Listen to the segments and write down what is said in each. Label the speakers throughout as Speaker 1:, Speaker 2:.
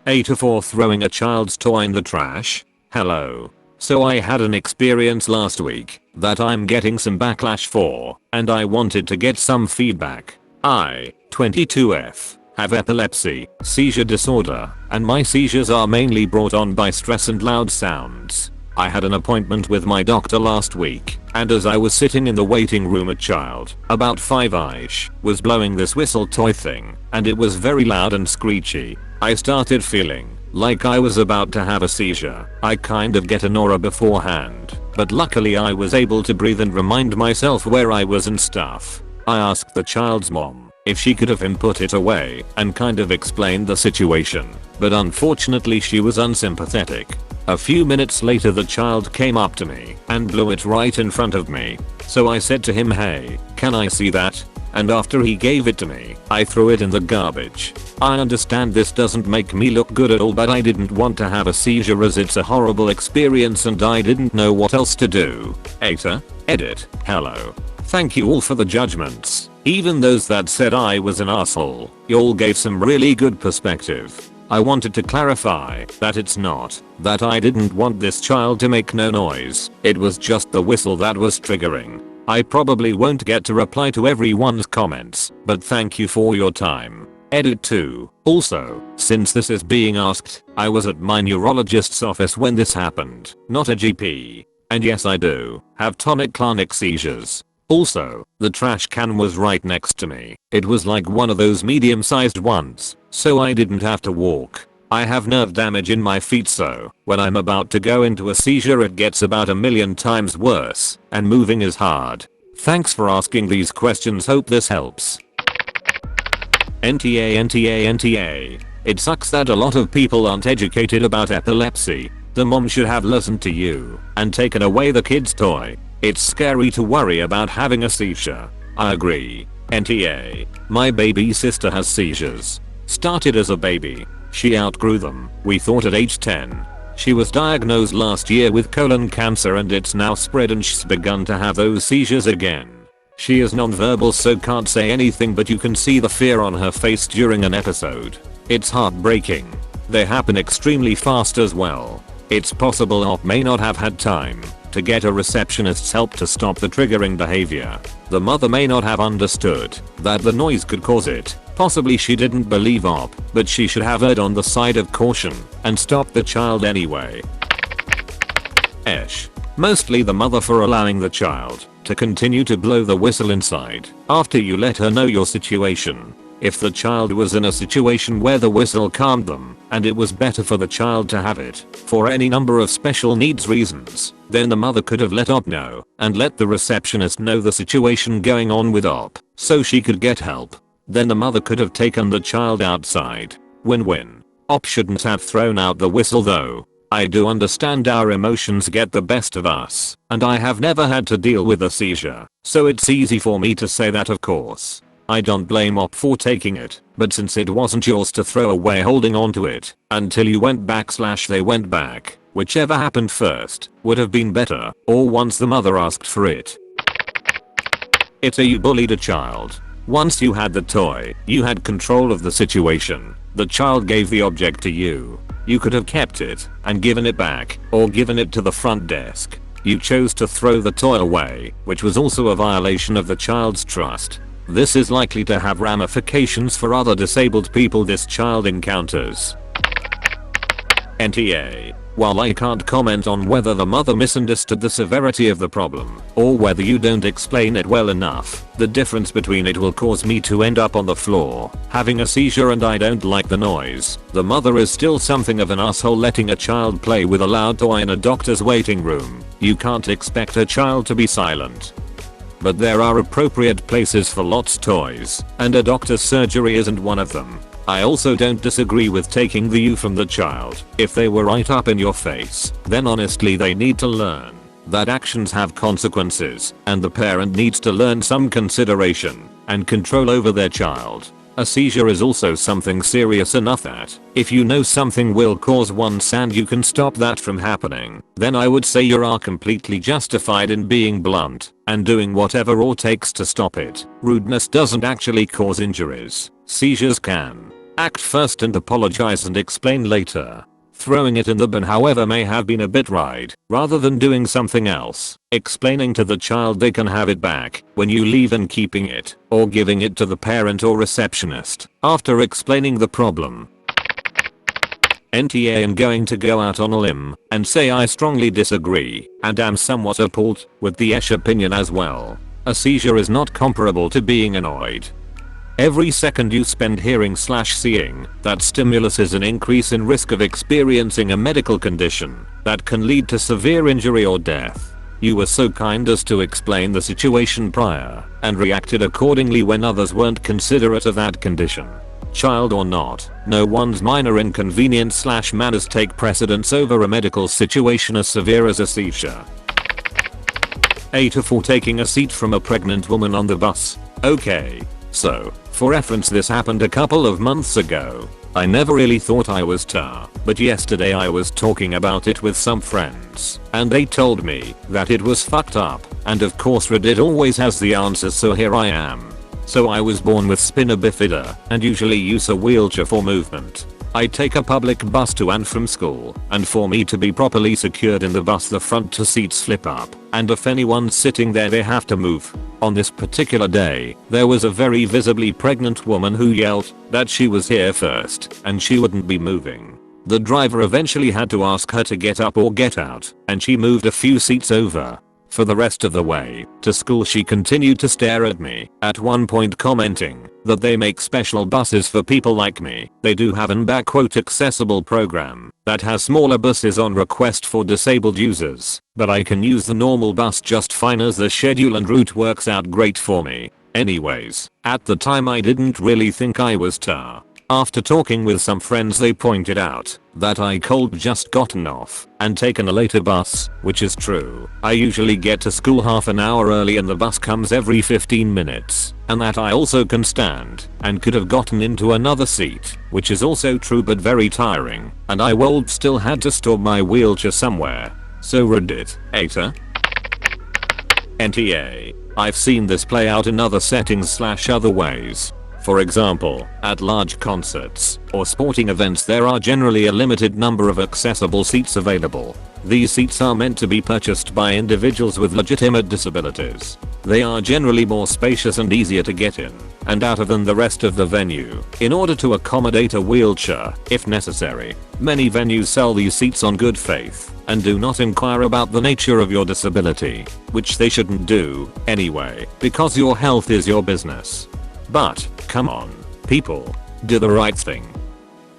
Speaker 1: AITA for throwing a child's toy in the trash. Hello. So I had an experience last week that I'm getting some backlash for, and I wanted to get some feedback. I, 22F, have epilepsy, seizure disorder, and my seizures are mainly brought on by stress and loud sounds. I had an appointment with my doctor last week, and as I was sitting in the waiting room, a child, about 5ish, was blowing this whistle toy thing, and it was very loud and screechy. I started feeling like I was about to have a seizure. I kind of get an aura beforehand, but luckily I was able to breathe and remind myself where I was and stuff. I asked the child's mom if she could have put it away and kind of explained the situation, but unfortunately she was unsympathetic. A few minutes later the child came up to me and blew it right in front of me. So I said to him, "Hey, can I see that?" And after he gave it to me, I threw it in the garbage. I understand this doesn't make me look good at all, but I didn't want to have a seizure as it's a horrible experience and I didn't know what else to do. AITA, edit, hello. Thank you all for the judgments. Even those that said I was an asshole, y'all gave some really good perspective. I wanted to clarify that it's not that I didn't want this child to make no noise, it was just the whistle that was triggering. I probably won't get to reply to everyone's comments, but thank you for your time. Edit 2. Also, since this is being asked, I was at my neurologist's office when this happened, not a GP. And yes, I do have tonic-clonic seizures. Also, the trash can was right next to me. It was like one of those medium-sized ones, so I didn't have to walk. I have nerve damage in my feet, so when I'm about to go into a seizure it gets about a million times worse, and moving is hard. Thanks for asking these questions, hope this helps. NTA. It sucks that a lot of people aren't educated about epilepsy. The mom should have listened to you and taken away the kid's toy. It's scary to worry about having a seizure. I agree. NTA. My baby sister has seizures. Started as a baby. She outgrew them, we thought at age 10. She was diagnosed last year with colon cancer and it's now spread and she's begun to have those seizures again. She is nonverbal so can't say anything, but you can see the fear on her face during an episode. It's heartbreaking. They happen extremely fast as well. It's possible OP may not have had time to get a receptionist's help to stop the triggering behavior. The mother may not have understood that the noise could cause it. Possibly she didn't believe OP, but she should have erred on the side of caution and stopped the child anyway. Mostly the mother for allowing the child to continue to blow the whistle inside after you let her know your situation. If the child was in a situation where the whistle calmed them and it was better for the child to have it for any number of special needs reasons, then the mother could have let OP know and let the receptionist know the situation going on with OP so she could get help. Then the mother could have taken the child outside. Win-win. OP shouldn't have thrown out the whistle though. I do understand our emotions get the best of us, and I have never had to deal with a seizure, so it's easy for me to say that, of course. I don't blame OP for taking it, but since it wasn't yours to throw away, holding on to it until you went back / they went back, whichever happened first would have been better, or once the mother asked for it. You bullied a child. Once you had the toy, you had control of the situation. The child gave the object to you. You could have kept it and given it back, or given it to the front desk. You chose to throw the toy away, which was also a violation of the child's trust. This is likely to have ramifications for other disabled people this child encounters. NTA. While I can't comment on whether the mother misunderstood the severity of the problem, or whether you don't explain it well enough, the difference between it will cause me to end up on the floor, having a seizure, and I don't like the noise. The mother is still something of an asshole letting a child play with a loud toy in a doctor's waiting room. You can't expect a child to be silent. But there are appropriate places for lots toys, and a doctor's surgery isn't one of them. I also don't disagree with taking the U from the child. If they were right up in your face, then honestly they need to learn that actions have consequences, and the parent needs to learn some consideration and control over their child. A seizure is also something serious enough that if you know something will cause one and you can stop that from happening, then I would say you are completely justified in being blunt and doing whatever it takes to stop it. Rudeness doesn't actually cause injuries. Seizures can. Act first and apologize and explain later. Throwing it in the bin however may have been a bit right, rather than doing something else, explaining to the child they can have it back when you leave and keeping it, or giving it to the parent or receptionist after explaining the problem. NTA am going to go out on a limb and say I strongly disagree and am somewhat appalled with the Esh opinion as well. A seizure is not comparable to being annoyed. Every second you spend hearing/seeing that stimulus is an increase in risk of experiencing a medical condition that can lead to severe injury or death. You were so kind as to explain the situation prior and reacted accordingly when others weren't considerate of that condition. Child or not, no one's minor inconvenience/manners take precedence over a medical situation as severe as a seizure. AITA for taking a seat from a pregnant woman on the bus. Okay. So, for reference, this happened a couple of months ago. I never really thought I was tar, but yesterday I was talking about it with some friends, and they told me that it was fucked up, and of course Reddit always has the answers, so here I am. So I was born with spina bifida and usually use a wheelchair for movement. I take a public bus to and from school, and for me to be properly secured in the bus the front two seats flip up, and if anyone's sitting there they have to move. On this particular day, there was a very visibly pregnant woman who yelled that she was here first and she wouldn't be moving. The driver eventually had to ask her to get up or get out, and she moved a few seats over. For the rest of the way to school she continued to stare at me, at one point commenting that they make special buses for people like me. They do have an "accessible program that has smaller buses on request for disabled users, but I can use the normal bus just fine as the schedule and route works out great for me." Anyways, at the time I didn't really think I was tar. After talking with some friends they pointed out that I could just gotten off and taken a later bus, which is true. I usually get to school half an hour early and the bus comes every 15 minutes, and that I also can stand and could have gotten into another seat, which is also true but very tiring, and I would still had to store my wheelchair somewhere. So Reddit, AITA. NTA. I've seen this play out in other settings/other ways. For example, at large concerts or sporting events there are generally a limited number of accessible seats available. These seats are meant to be purchased by individuals with legitimate disabilities. They are generally more spacious and easier to get in and out of than the rest of the venue, in order to accommodate a wheelchair if necessary. Many venues sell these seats on good faith and do not inquire about the nature of your disability, which they shouldn't do anyway, because your health is your business. But, come on, people, do the right thing.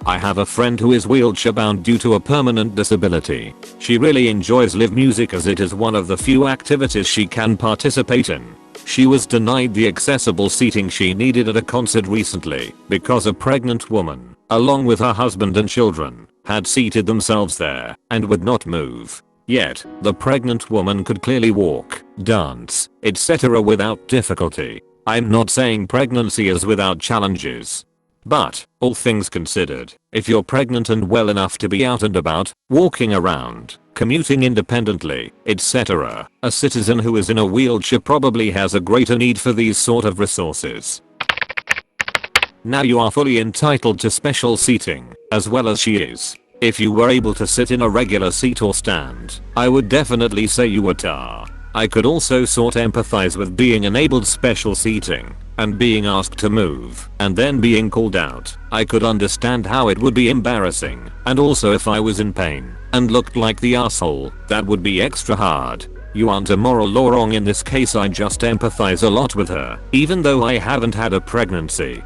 Speaker 1: I have a friend who is wheelchair bound due to a permanent disability. She really enjoys live music as it is one of the few activities she can participate in. She was denied the accessible seating she needed at a concert recently because a pregnant woman, along with her husband and children, had seated themselves there and would not move. Yet, the pregnant woman could clearly walk, dance, etc. without difficulty. I'm not saying pregnancy is without challenges. But, all things considered, if you're pregnant and well enough to be out and about, walking around, commuting independently, etc., a citizen who is in a wheelchair probably has a greater need for these sort of resources. Now you are fully entitled to special seating, as well as she is. If you were able to sit in a regular seat or stand, I would definitely say you were tar. I could also sort empathize with being enabled special seating and being asked to move and then being called out. I could understand how it would be embarrassing, and also if I was in pain and looked like the asshole, that would be extra hard. You aren't immoral or wrong in this case, I just empathize a lot with her, even though I haven't had a pregnancy.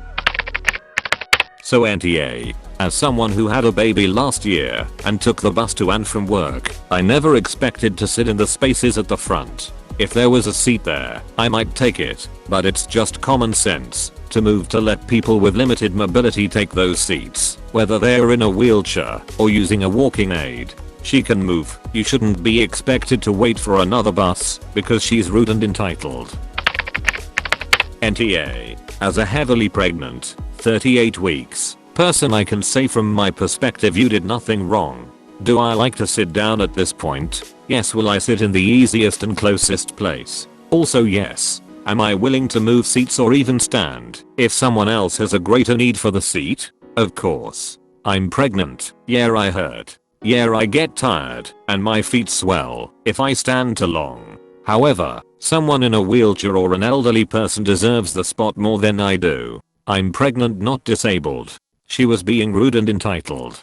Speaker 1: So NTA, as someone who had a baby last year and took the bus to and from work, I never expected to sit in the spaces at the front. If there was a seat there, I might take it, but it's just common sense to move to let people with limited mobility take those seats, whether they're in a wheelchair or using a walking aid. She can move. You shouldn't be expected to wait for another bus because she's rude and entitled. NTA, as a heavily pregnant, 38 weeks person, I can say from my perspective you did nothing wrong. Do I like to sit down at this point? Yes. Will I sit in the easiest and closest place? Also yes. Am I willing to move seats or even stand if someone else has a greater need for the seat? Of course. I'm pregnant. Yeah, I heard. Yeah, I get tired and my feet swell if I stand too long. However, someone in a wheelchair or an elderly person deserves the spot more than I do. I'm pregnant, not disabled. She was being rude and entitled.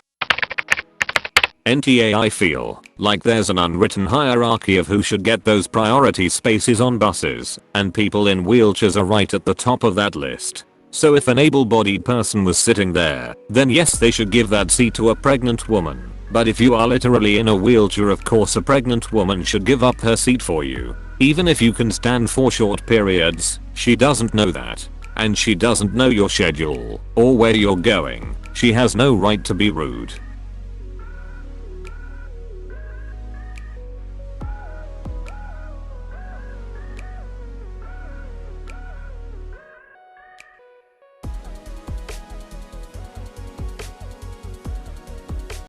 Speaker 1: NTA, I feel like there's an unwritten hierarchy of who should get those priority spaces on buses, and people in wheelchairs are right at the top of that list. So if an able-bodied person was sitting there, then yes, they should give that seat to a pregnant woman. But if you are literally in a wheelchair, of course a pregnant woman should give up her seat for you. Even if you can stand for short periods, she doesn't know that. And she doesn't know your schedule or where you're going. She has no right to be rude.